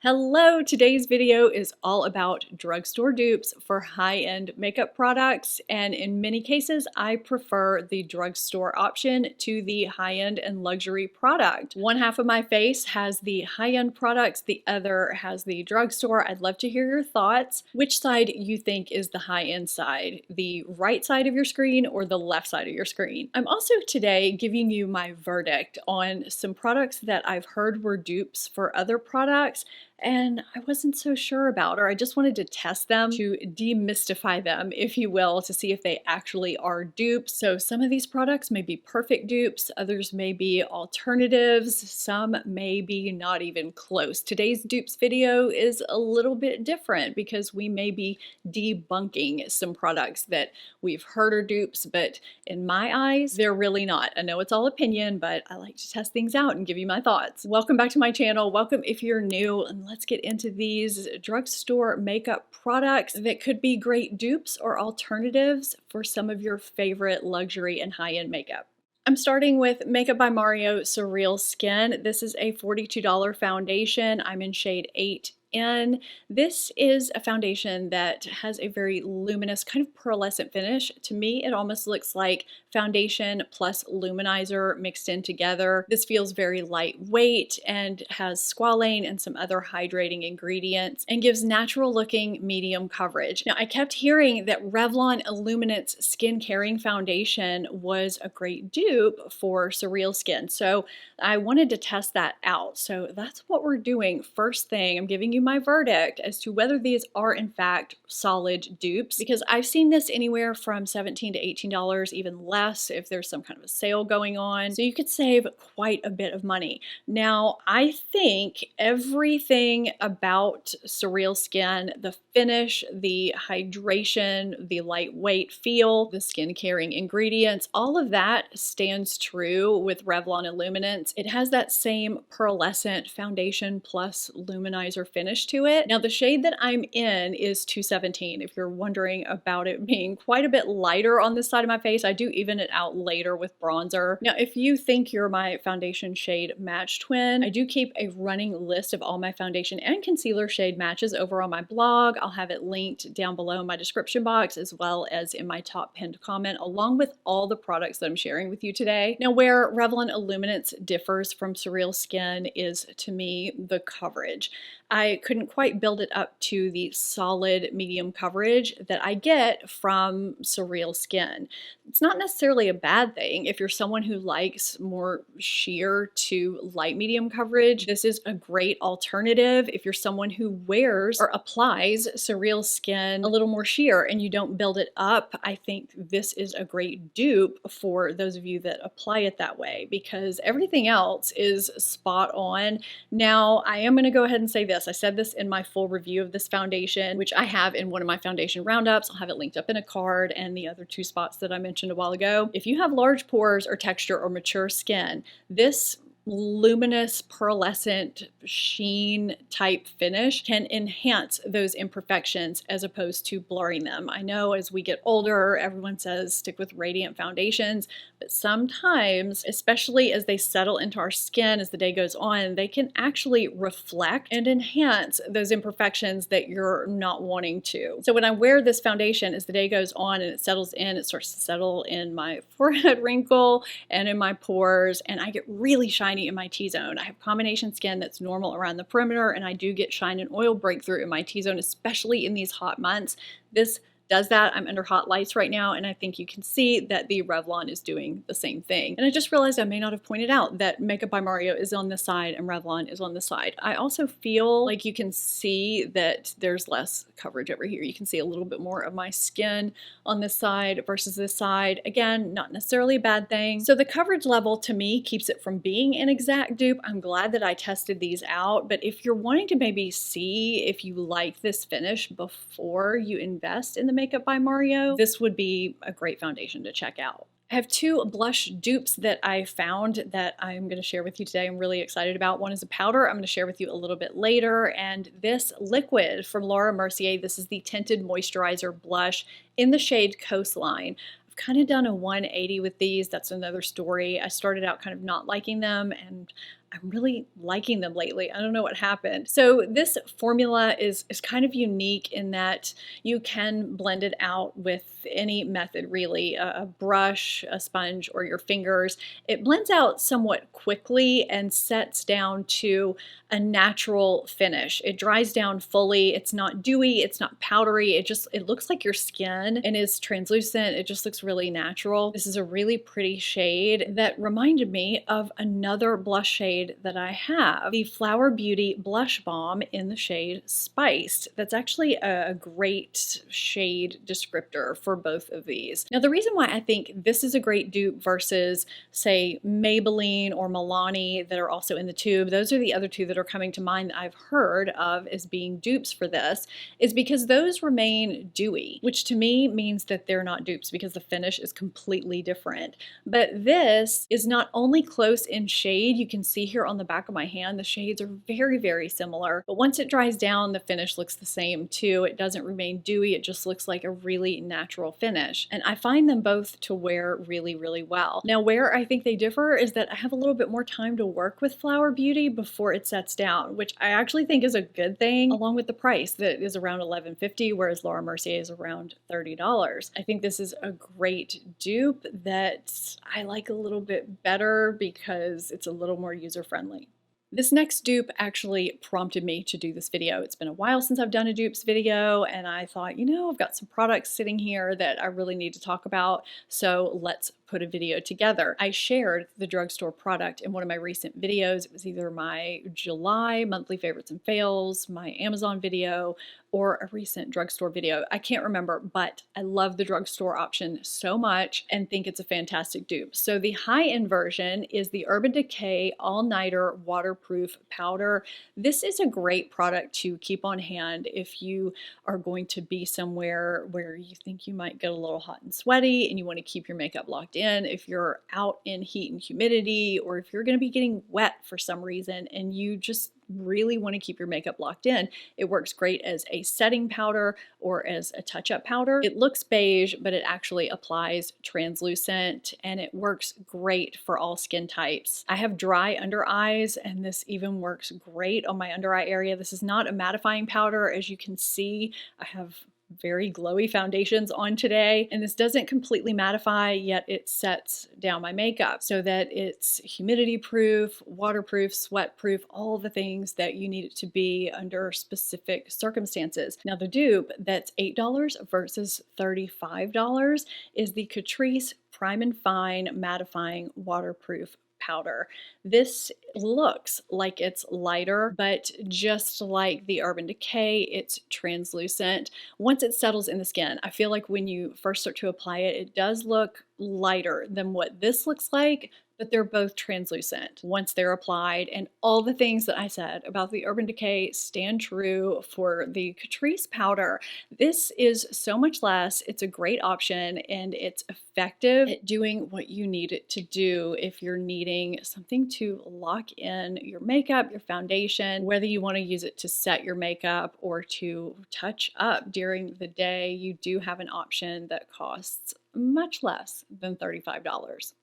Hello, today's video is all about drugstore dupes for high-end makeup products, and in many cases I prefer the drugstore option to the high-end and luxury product. One half of my face has the high-end products, the other has the drugstore. I'd love to hear your thoughts. Which side you think is the high-end side? The right side of your screen or the left side of your screen? I'm also today giving you my verdict on some products that I've heard were dupes for other products and I wasn't so sure about, or I just wanted to test them to demystify them, if you will, to see if they actually are dupes. So some of these products may be perfect dupes, others may be alternatives, some may be not even close. Today's dupes video is a little bit different because we may be debunking some products that we've heard are dupes, but in my eyes, they're really not. I know it's all opinion, but I like to test things out and give you my thoughts. Welcome back to my channel. Welcome if you're new, and let's get into these drugstore makeup products that could be great dupes or alternatives for some of your favorite luxury and high-end makeup. I'm starting with Makeup by Mario Surreal Skin. This is a $42 foundation. I'm in shade 8N. This is a foundation that has a very luminous kind of pearlescent finish. To me, it almost looks like foundation plus luminizer mixed in together. This feels very lightweight and has squalane and some other hydrating ingredients and gives natural looking medium coverage. Now, I kept hearing that Revlon Illuminate's Skin Caring Foundation was a great dupe for Surreal Skin. So I wanted to test that out. So that's what we're doing. First thing, I'm giving you my verdict as to whether these are in fact solid dupes, because I've seen this anywhere from $17 to $18, even less if there's some kind of a sale going on. So you could save quite a bit of money. Now, I think everything about Surreal Skin, the finish, the hydration, the lightweight feel, the skin caring ingredients, all of that stands true with Revlon Illuminate. It has that same pearlescent foundation plus luminizer finish to it. Now, the shade that I'm in is 217. If you're wondering about it being quite a bit lighter on this side of my face, I do even it out later with bronzer. Now, if you think you're my foundation shade match twin, I do keep a running list of all my foundation and concealer shade matches over on my blog. I'll have it linked down below in my description box as well as in my top pinned comment, along with all the products that I'm sharing with you today. Now, where Revlon Illuminate differs from Surreal Skin is, to me, the coverage. I couldn't quite build it up to the solid medium coverage that I get from Surreal Skin. It's not necessarily a bad thing. If you're someone who likes more sheer to light medium coverage, this is a great alternative. If you're someone who wears or applies Surreal Skin a little more sheer and you don't build it up, I think this is a great dupe for those of you that apply it that way, because everything else is spot on. Now, I am going to go ahead and say this. I said this in my full review of this foundation, which I have in one of my foundation roundups. I'll have it linked up in a card, and the other two spots that I mentioned a while ago. If you have large pores or texture or mature skin, this luminous pearlescent sheen type finish can enhance those imperfections as opposed to blurring them. I know as we get older, everyone says stick with radiant foundations, but sometimes, especially as they settle into our skin as the day goes on, they can actually reflect and enhance those imperfections that you're not wanting to. So when I wear this foundation, as the day goes on and it settles in, it starts to settle in my forehead wrinkle and in my pores, and I get really shiny in my T-zone. I have combination skin that's normal around the perimeter, and I do get shine and oil breakthrough in my T-zone, especially in these hot months. This does that. I'm under hot lights right now, and I think you can see that the Revlon is doing the same thing. And I just realized I may not have pointed out that Makeup by Mario is on this side and Revlon is on this side. I also feel like you can see that there's less coverage over here. You can see a little bit more of my skin on this side versus this side. Again, not necessarily a bad thing. So the coverage level to me keeps it from being an exact dupe. I'm glad that I tested these out, but if you're wanting to maybe see if you like this finish before you invest in the Makeup by Mario, this would be a great foundation to check out. I have two blush dupes that I found that I'm going to share with you today. I'm really excited about. One is a powder I'm going to share with you a little bit later, and this liquid from Laura Mercier. This is the Tinted Moisturizer Blush in the shade Coastline. I've kind of done a 180 with these. That's another story. I started out kind of not liking them, and I'm really liking them lately. I don't know what happened. So this formula is kind of unique in that you can blend it out with any method really, a brush, a sponge, or your fingers. It blends out somewhat quickly and sets down to a natural finish. It dries down fully. It's not dewy, it's not powdery. It looks like your skin and is translucent. It just looks really natural. This is a really pretty shade that reminded me of another blush shade that I have, the Flower Beauty Blush Balm in the shade Spiced. That's actually a great shade descriptor for both of these. Now, the reason why I think this is a great dupe versus, say, Maybelline or Milani that are also in the tube, those are the other two that are coming to mind that I've heard of as being dupes for this, is because those remain dewy, which to me means that they're not dupes because the finish is completely different. But this is not only close in shade, you can see here on the back of my hand, the shades are very, very similar, but once it dries down, the finish looks the same too. It doesn't remain dewy, it just looks like a really natural finish. And I find them both to wear really, really well. Now, where I think they differ is that I have a little bit more time to work with Flower Beauty before it sets down, which I actually think is a good thing, along with the price that is around $11.50, whereas Laura Mercier is around $30. I think this is a great dupe that I like a little bit better because it's a little more user-friendly. This next dupe actually prompted me to do this video. It's been a while since I've done a dupes video, and I thought, you know, I've got some products sitting here that I really need to talk about, so let's put a video together. I shared the drugstore product in one of my recent videos. It was either my July monthly favorites and fails, my Amazon video, or a recent drugstore video. I can't remember, but I love the drugstore option so much and think it's a fantastic dupe. So the high-end version is the Urban Decay All-Nighter Waterproof Powder. This is a great product to keep on hand if you are going to be somewhere where you think you might get a little hot and sweaty and you want to keep your makeup locked in, if you're out in heat and humidity, or if you're going to be getting wet for some reason and you just really want to keep your makeup locked in. It works great as a setting powder or as a touch-up powder. It looks beige, but it actually applies translucent, and it works great for all skin types. I have dry under eyes, and this even works great on my under eye area. This is not a mattifying powder. As you can see, I have very glowy foundations on today, and this doesn't completely mattify, yet it sets down my makeup so that it's humidity proof, waterproof, sweat proof, all the things that you need it to be under specific circumstances. Now, the dupe that's $8 versus $35 is the Catrice Prime and Fine Mattifying Waterproof Powder. This looks like it's lighter, but just like the Urban Decay, it's translucent. Once it settles in the skin, I feel like when you first start to apply it, it does look lighter than what this looks like, but they're both translucent once they're applied, and all the things that I said about the Urban Decay stand true for the Catrice powder. This is so much less, it's a great option, and it's effective at doing what you need it to do if you're needing something to lock in your makeup, your foundation, whether you want to use it to set your makeup or to touch up during the day. You do have an option that costs much less than $35.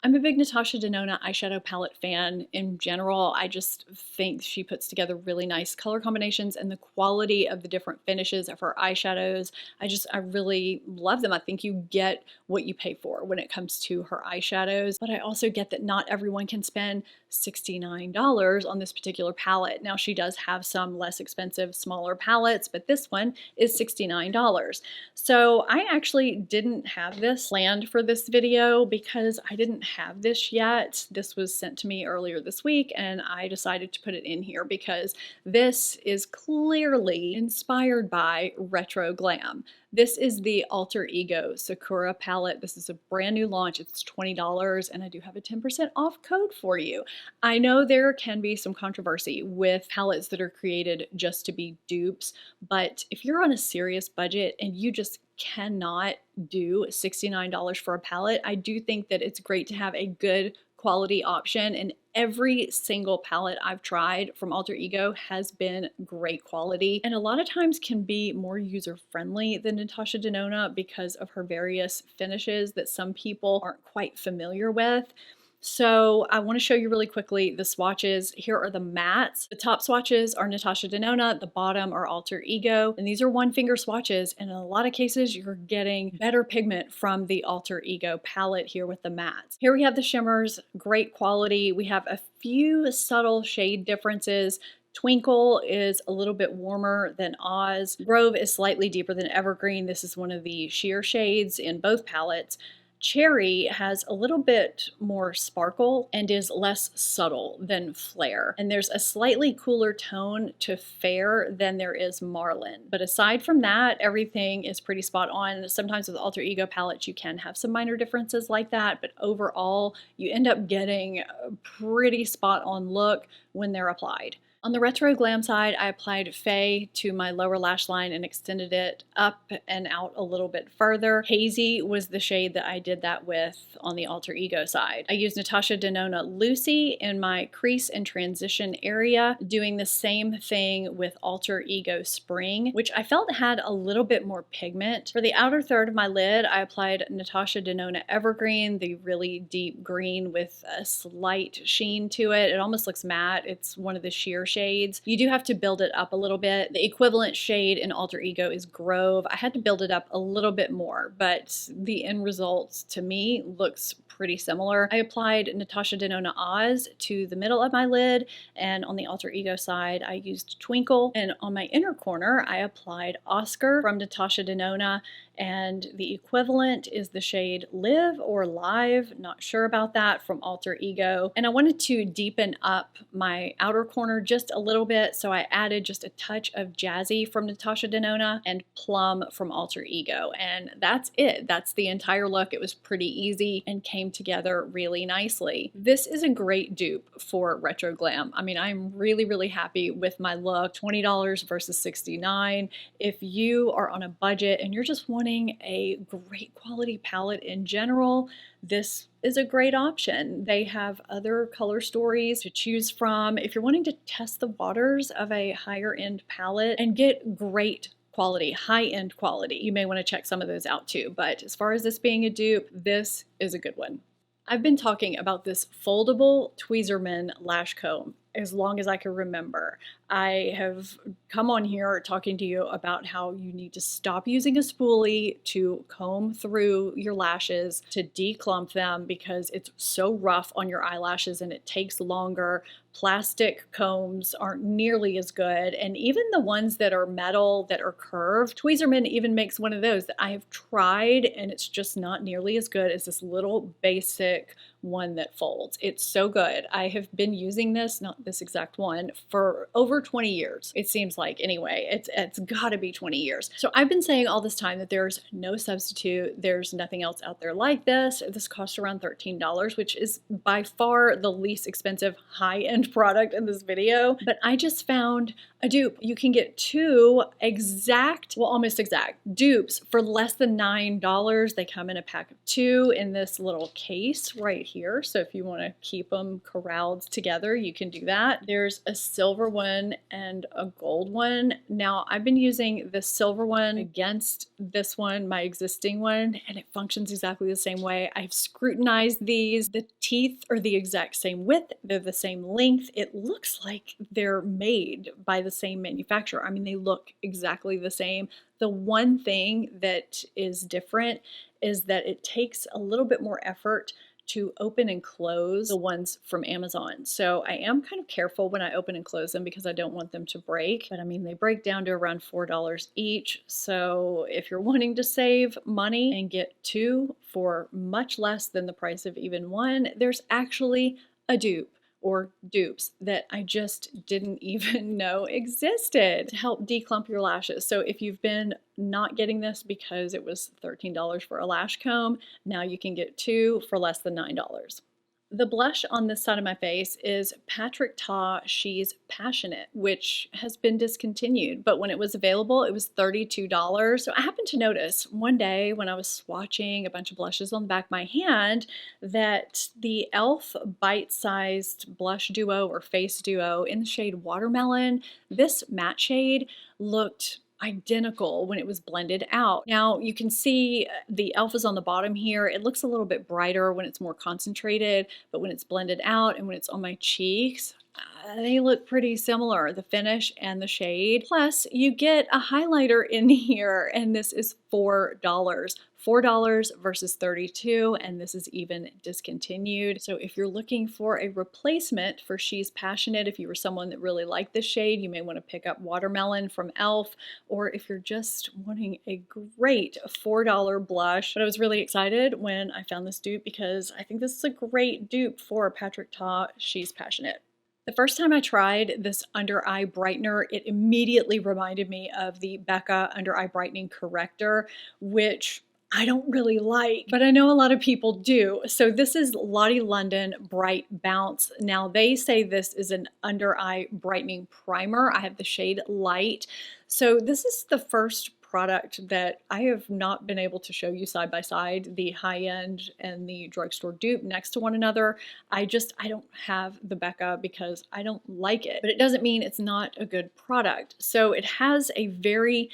I'm a big Natasha Denona eyeshadow palette fan in general. I just think she puts together really nice color combinations, and the quality of the different finishes of her eyeshadows, I really love them. I think you get what you pay for when it comes to her eyeshadows, but I also get that not everyone can spend $69 on this particular palette. Now, she does have some less expensive, smaller palettes, but this one is $69. So I actually didn't have this planned for this video because I didn't have this yet. This was sent to me earlier this week, and I decided to put it in here because this is clearly inspired by retro glam. This is the Alter Ego Sakura palette. This is a brand new launch. It's $20, and I do have a 10% off code for you. I know there can be some controversy with palettes that are created just to be dupes, but if you're on a serious budget and you just cannot do $69 for a palette, I do think that it's great to have a good quality option, and every single palette I've tried from Alter Ego has been great quality, and a lot of times can be more user-friendly than Natasha Denona because of her various finishes that some people aren't quite familiar with. So I want to show you really quickly the swatches. Here are the mattes. The top swatches are Natasha Denona, the bottom are Alter Ego, and these are one finger swatches, and in a lot of cases you're getting better pigment from the Alter Ego palette here with the mattes. Here we have the shimmers, great quality. We have a few subtle shade differences. Twinkle is a little bit warmer than Oz. Grove is slightly deeper than Evergreen. This is one of the sheer shades in both palettes. Cherry has a little bit more sparkle and is less subtle than Flare. And there's a slightly cooler tone to Fair than there is Marlin. But aside from that, everything is pretty spot on. Sometimes with Alter Ego palettes, you can have some minor differences like that, but overall, you end up getting a pretty spot on look when they're applied. On the Retro Glam side, I applied FAVE to my lower lash line and extended it up and out a little bit further. Hazy was the shade that I did that with on the Alter Ego side. I used Natasha Denona Lucy in my crease and transition area, doing the same thing with Alter Ego Spring, which I felt had a little bit more pigment. For the outer third of my lid, I applied Natasha Denona Evergreen, the really deep green with a slight sheen to it. It almost looks matte. It's one of the sheer shades. You do have to build it up a little bit. The equivalent shade in Alter Ego is Grove. I had to build it up a little bit more, but the end result to me looks pretty similar. I applied Natasha Denona Oz to the middle of my lid, and on the Alter Ego side, I used Twinkle, and on my inner corner, I applied Oscar from Natasha Denona, and the equivalent is the shade Live or Live, not sure about that, from Alter Ego. And I wanted to deepen up my outer corner just a little bit, so I added just a touch of Jazzy from Natasha Denona and Plum from Alter Ego, and that's it. That's the entire look. It was pretty easy and came together really nicely. This is a great dupe for Retro Glam. I mean, I'm really, really happy with my look. $20 versus $69. If you are on a budget and you're just wanting a great quality palette in general, this is a great option. They have other color stories to choose from. If you're wanting to test the waters of a higher end palette and get great quality, high-end quality, you may want to check some of those out too. But as far as this being a dupe, this is a good one. I've been talking about this foldable Tweezerman lash comb as long as I can remember. I have come on here talking to you about how you need to stop using a spoolie to comb through your lashes to declump them because it's so rough on your eyelashes and it takes longer. Plastic combs aren't nearly as good, and even the ones that are metal that are curved, Tweezerman even makes one of those that I have tried and it's just not nearly as good as this little basic one that folds. It's so good. I have been using this, not this exact one, for over 20 years. It seems like, anyway. It's gotta be 20 years. So I've been saying all this time that there's no substitute. There's nothing else out there like this. This costs around $13, which is by far the least expensive high-end product in this video. But I just found a dupe. You can get two exact, well, almost exact dupes for less than $9. They come in a pack of two in this little case right here. So if you want to keep them corralled together, you can do that. There's a silver one and a gold one. Now I've been using the silver one against this one, my existing one, and it functions exactly the same way. I've scrutinized these. The teeth are the exact same width. They're the same length. It looks like they're made by the same manufacturer. I mean, they look exactly the same. The one thing that is different is that it takes a little bit more effort to open and close the ones from Amazon. So I am kind of careful when I open and close them because I don't want them to break. But I mean, they break down to around $4 each. So if you're wanting to save money and get two for much less than the price of even one, there's actually a dupe or dupes that I just didn't even know existed to help declump your lashes. So if you've been not getting this because it was $13 for a lash comb, now you can get two for less than $9. The blush on this side of my face is Patrick Ta She's Passionate, which has been discontinued, but when it was available, it was $32. So I happened to notice one day when I was swatching a bunch of blushes on the back of my hand that the e.l.f. bite-sized blush duo or face duo in the shade Watermelon, this matte shade looked identical when it was blended out. Now you can see the e.l.f. is on the bottom here. It looks a little bit brighter when it's more concentrated, but when it's blended out and when it's on my cheeks, they look pretty similar, the finish and the shade. Plus, you get a highlighter in here, and this is $4. $4 versus $32, and this is even discontinued. So if you're looking for a replacement for She's Passionate, if you were someone that really liked this shade, you may want to pick up Watermelon from e.l.f. Or if you're just wanting a great $4 blush. But I was really excited when I found this dupe because I think this is a great dupe for Patrick Ta She's Passionate. The first time I tried this under eye brightener, it immediately reminded me of the Becca Under Eye Brightening Corrector, which I don't really like, but I know a lot of people do. So this is Lottie London Bright Bounce. Now they say this is an under eye brightening primer. I have the shade Light. So this is the first product that I have not been able to show you side by side, the high-end and the drugstore dupe next to one another. I don't have the Becca because I don't like it, but it doesn't mean it's not a good product. So it has a very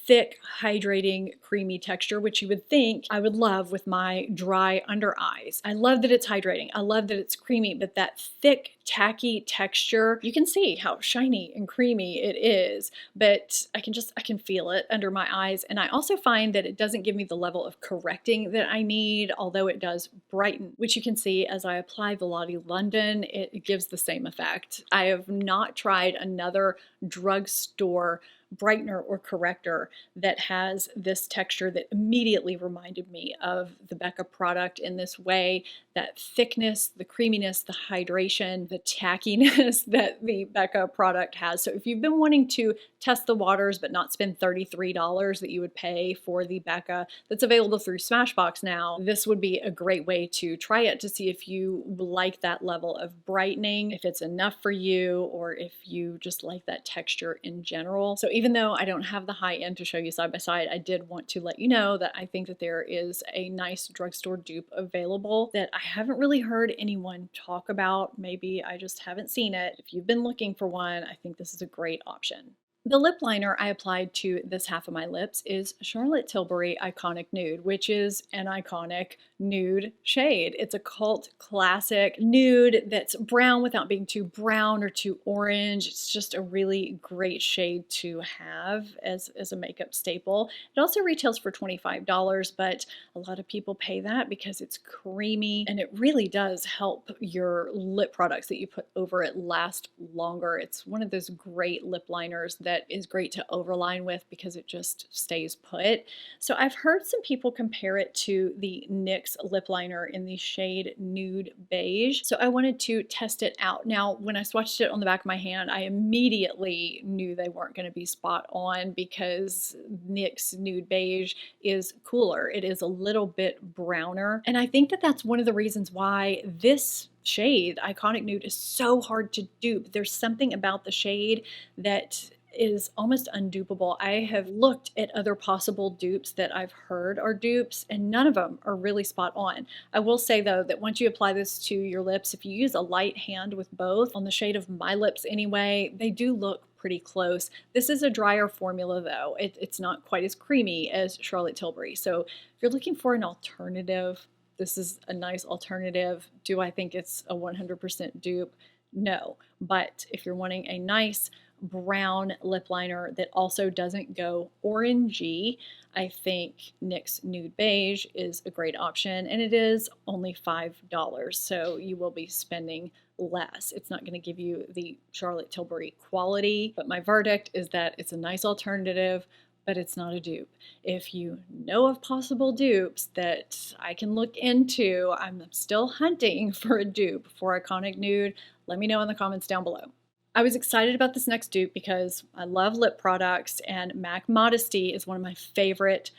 thick, hydrating, creamy texture, which you would think I would love with my dry under eyes. I love that it's hydrating. I love that it's creamy, but that thick, tacky texture, you can see how shiny and creamy it is, but I can feel it under my eyes. And I also find that it doesn't give me the level of correcting that I need, although it does brighten, which you can see as I apply the Lottie London, it gives the same effect. I have not tried another drugstore brightener or corrector that has this texture that immediately reminded me of the Becca product in this way. That thickness, the creaminess, the hydration, the tackiness that the Becca product has. So if you've been wanting to test the waters but not spend $33 that you would pay for the Becca that's available through Smashbox now, this would be a great way to try it to see if you like that level of brightening, if it's enough for you, or if you just like that texture in general. So even though I don't have the high end to show you side by side, I did want to let you know that I think that there is a nice drugstore dupe available that I haven't really heard anyone talk about. Maybe I just haven't seen it. If you've been looking for one, I think this is a great option. The lip liner I applied to this half of my lips is Charlotte Tilbury Iconic Nude, which is an iconic nude shade. It's a cult classic nude that's brown without being too brown or too orange. It's just a really great shade to have as a makeup staple. It also retails for $25, but a lot of people pay that because it's creamy and it really does help your lip products that you put over it last longer. It's one of those great lip liners that is great to overline with because it just stays put. So I've heard some people compare it to the NYX lip liner in the shade Nude Beige. So I wanted to test it out. Now, when I swatched it on the back of my hand, I immediately knew they weren't going to be spot on because NYX Nude Beige is cooler. It is a little bit browner. And I think that that's one of the reasons why this shade, Iconic Nude, is so hard to dupe. There's something about the shade that is almost undupable. I have looked at other possible dupes that I've heard are dupes, and none of them are really spot on. I will say though that once you apply this to your lips, if you use a light hand with both, on the shade of my lips anyway, they do look pretty close. This is a drier formula though. It's not quite as creamy as Charlotte Tilbury. So if you're looking for an alternative, this is a nice alternative. Do I think it's a 100% dupe? No. But if you're wanting a nice brown lip liner that also doesn't go orangey, I think NYX Nude Beige is a great option, and it is only $5, so you will be spending less. It's not going to give you the Charlotte Tilbury quality, but my verdict is that it's a nice alternative, but it's not a dupe. If you know of possible dupes that I can look into, I'm still hunting for a dupe for Iconic Nude. Let me know in the comments down below. I was excited about this next dupe because I love lip products, and MAC Modesty is one of my favorite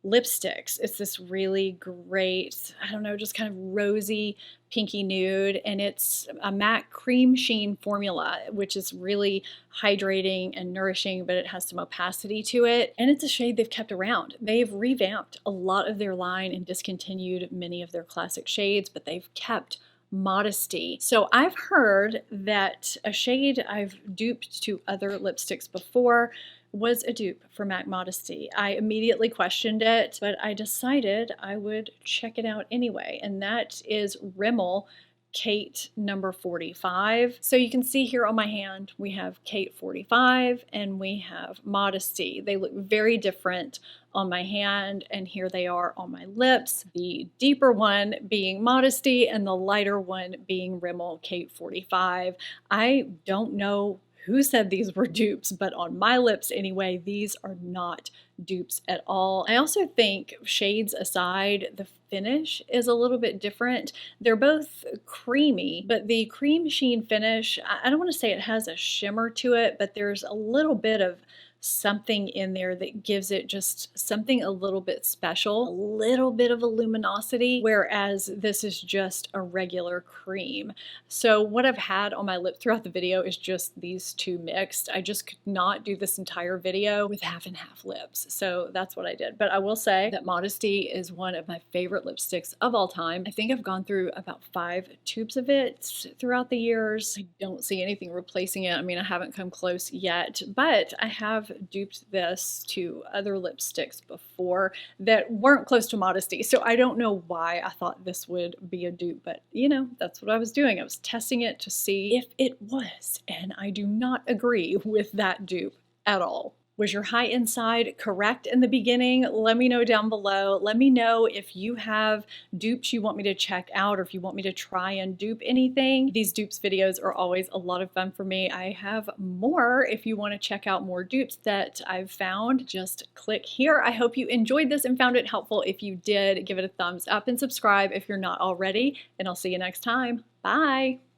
lipsticks. It's this really great, I don't know, just kind of rosy pinky nude, and it's a MAC cream sheen formula, which is really hydrating and nourishing, but it has some opacity to it, and it's a shade they've kept around. They've revamped a lot of their line and discontinued many of their classic shades, but they've kept Modesty. So I've heard that a shade I've duped to other lipsticks before was a dupe for MAC Modesty. I immediately questioned it, but I decided I would check it out anyway, and that is Rimmel Kate number 45. So you can see here on my hand, we have Kate 45 and we have Modesty. They look very different on my hand, and here they are on my lips. The deeper one being Modesty and the lighter one being Rimmel Kate 45. I don't know who said these were dupes, but on my lips anyway, these are not dupes at all. I also think, shades aside, the finish is a little bit different. They're both creamy, but the cream sheen finish, I don't want to say it has a shimmer to it, but there's a little bit of something in there that gives it just something a little bit special, a little bit of a luminosity, whereas this is just a regular cream. So what I've had on my lip throughout the video is just these two mixed. I just could not do this entire video with half and half lips. So that's what I did. But I will say that Modesty is one of my favorite lipsticks of all time. I think I've gone through about 5 tubes of it throughout the years. I don't see anything replacing it. I mean, I haven't come close yet, but I have duped this to other lipsticks before that weren't close to Modesty. So I don't know why I thought this would be a dupe, but you know, that's what I was doing. I was testing it to see if it was, and I do not agree with that dupe at all. Was your high-end side correct in the beginning? Let me know down below. Let me know if you have dupes you want me to check out, or if you want me to try and dupe anything. These dupes videos are always a lot of fun for me. I have more if you want to check out more dupes that I've found. Just click here. I hope you enjoyed this and found it helpful. If you did, give it a thumbs up and subscribe if you're not already, and I'll see you next time. Bye!